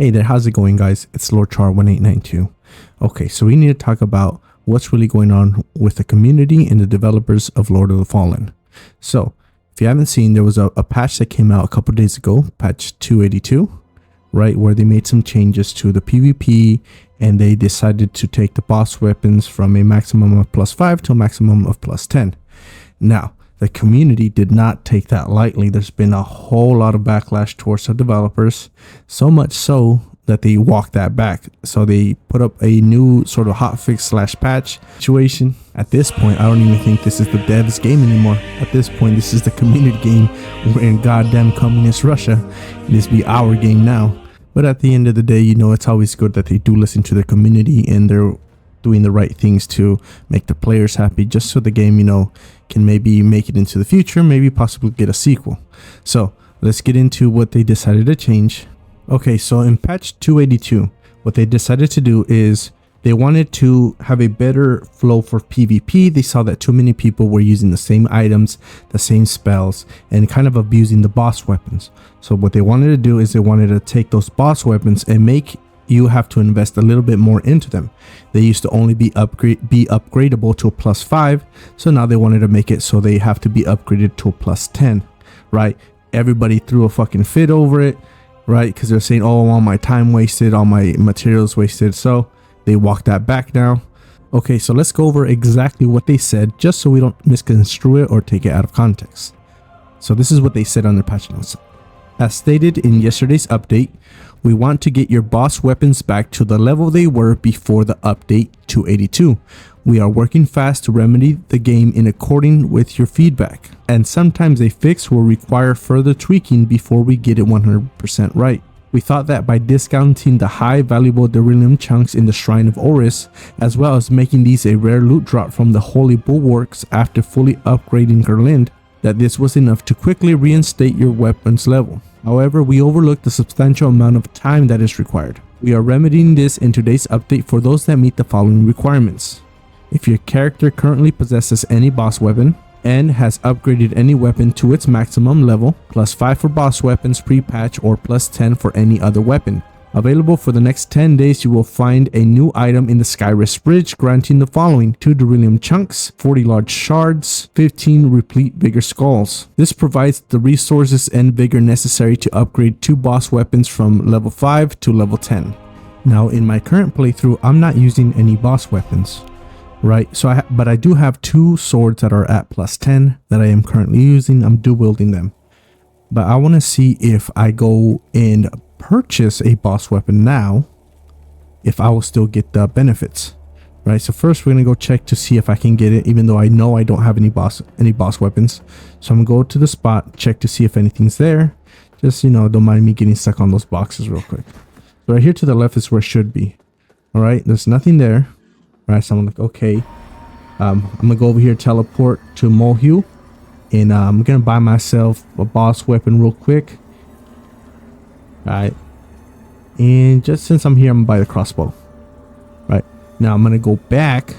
Hey there, how's it going, guys? It's Lord Char 1892. Okay, so we need to talk about what's really going on with the community and the developers of Lord of the Fallen. So, if you haven't seen, there was a patch that came out a couple days ago, patch 282, right, where they made some changes to the PvP and they decided to take the boss weapons from a maximum of +5 to a maximum of +10. Now, the community did not take that lightly. There's been a whole lot of backlash towards the developers, so much so that they walked that back. So they put up a new sort of hotfix / patch situation. At this point, I don't even think this is the devs game anymore. At this point, this is the community game. We're in goddamn communist Russia. This be our game now. But at the end of the day, you know, it's always good that they do listen to their community and they're doing the right things to make the players happy, just so the game, you know, can maybe make it into the future, maybe possibly get a sequel. So let's get into what they decided to change. Okay, so in patch 282, what they decided to do is they wanted to have a better flow for PvP. They saw that too many people were using the same items, the same spells, and kind of abusing the boss weapons. So what they wanted to do is they wanted to take those boss weapons and make you have to invest a little bit more into them. They used to only be upgradable to a +5, so now they wanted to make it so they have to be upgraded to a +10, right? Everybody threw a fucking fit over it, right? Because they're saying, oh, all my time wasted, all my materials wasted. So they walked that back now. Okay, so let's go over exactly what they said, just so we don't misconstrue it or take it out of context. So this is what they said on their patch notes. As stated in yesterday's update, we want to get your boss weapons back to the level they were before the update 282. We are working fast to remedy the game in according with your feedback, and sometimes a fix will require further tweaking before we get it 100% right. We thought that by discounting the high valuable beryllium chunks in the Shrine of Oris, as well as making these a rare loot drop from the Holy Bulwarks after fully upgrading Gerlind, that this was enough to quickly reinstate your weapons level. However, we overlooked the substantial amount of time that is required. We are remedying this in today's update for those that meet the following requirements. If your character currently possesses any boss weapon and has upgraded any weapon to its maximum level, +5 for boss weapons pre-patch or +10 for any other weapon. Available for the next 10 days, you will find a new item in the Skyrest Bridge granting the following: 2 beryllium chunks, 40 large shards, 15 replete vigor skulls. This provides the resources and vigor necessary to upgrade 2 boss weapons from level 5 to level 10. Now in my current playthrough, I'm not using any boss weapons, right? So but I do have 2 swords that are at +10 that I am currently using. I'm dual wielding them. But I want to see if I go and purchase a boss weapon now, if I will still get the benefits, right? So first we're gonna go check to see if I can get it, even though I know I don't have any boss weapons. So I'm gonna go to the spot, check to see if anything's there. Just, you know, don't mind me getting stuck on those boxes real quick. So right here to the left is where it should be. All right, there's nothing there. All right, so I'm like, okay, I'm gonna go over here, teleport to Molehill, and I'm gonna buy myself a boss weapon real quick. Alright, and just since I'm here, I'm gonna buy the crossbow. Right now, I'm gonna go back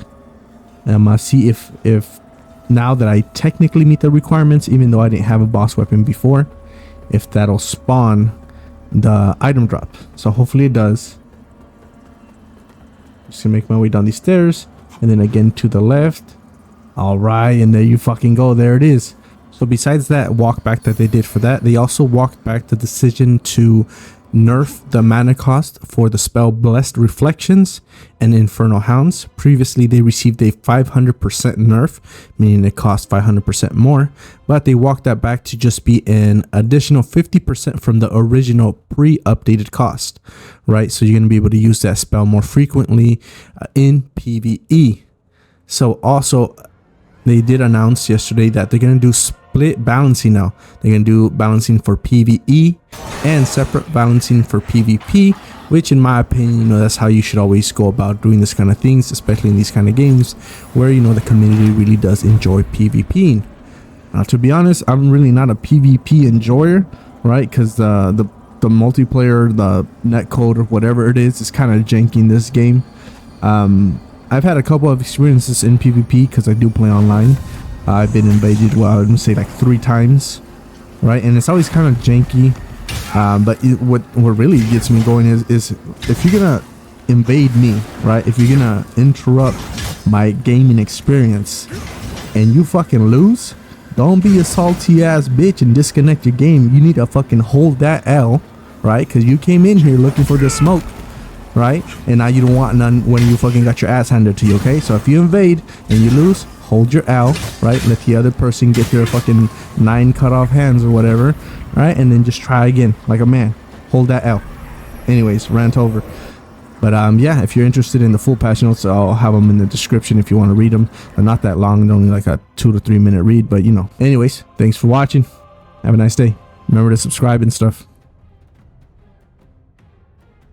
and I'm gonna see if now that I technically meet the requirements, even though I didn't have a boss weapon before, if that'll spawn the item drop. So hopefully it does. Just gonna make my way down these stairs and then again to the left. All right, and there you fucking go. There it is. So besides that walk back that they did for that, they also walked back the decision to nerf the mana cost for the spell Blessed Reflections and Infernal Hounds. Previously, they received a 500% nerf, meaning it cost 500% more, but they walked that back to just be an additional 50% from the original pre-updated cost, right? So you're going to be able to use that spell more frequently in PvE. So also, they did announce yesterday that they're going to do split balancing now. They're going to do balancing for PvE and separate balancing for PvP, which in my opinion, you know, that's how you should always go about doing this kind of things, especially in these kind of games where, you know, the community really does enjoy PvPing. Now, to be honest, I'm really not a PvP enjoyer, right? Because the multiplayer, the netcode or whatever it is kind of janky in this game. I've had a couple of experiences in PvP because I do play online. I've been invaded, well, I would say like 3 times, right? And it's always kind of janky. What really gets me going is if you're gonna invade me, right? If you're gonna interrupt my gaming experience and you fucking lose, don't be a salty ass bitch and disconnect your game. You need to fucking hold that L, right? Because you came in here looking for the smoke, right? And now you don't want none when you fucking got your ass handed to you, okay? So if you invade and you lose, hold your L, right? Let the other person get their fucking 9 cut off hands or whatever, right? And then just try again like a man. Hold that L. Anyways, rant over. But yeah, if you're interested in the full patch notes, I'll have them in the description if you want to read them. They're not that long. They're only like a 2 to 3 minute read, but you know. Anyways, thanks for watching. Have a nice day. Remember to subscribe and stuff.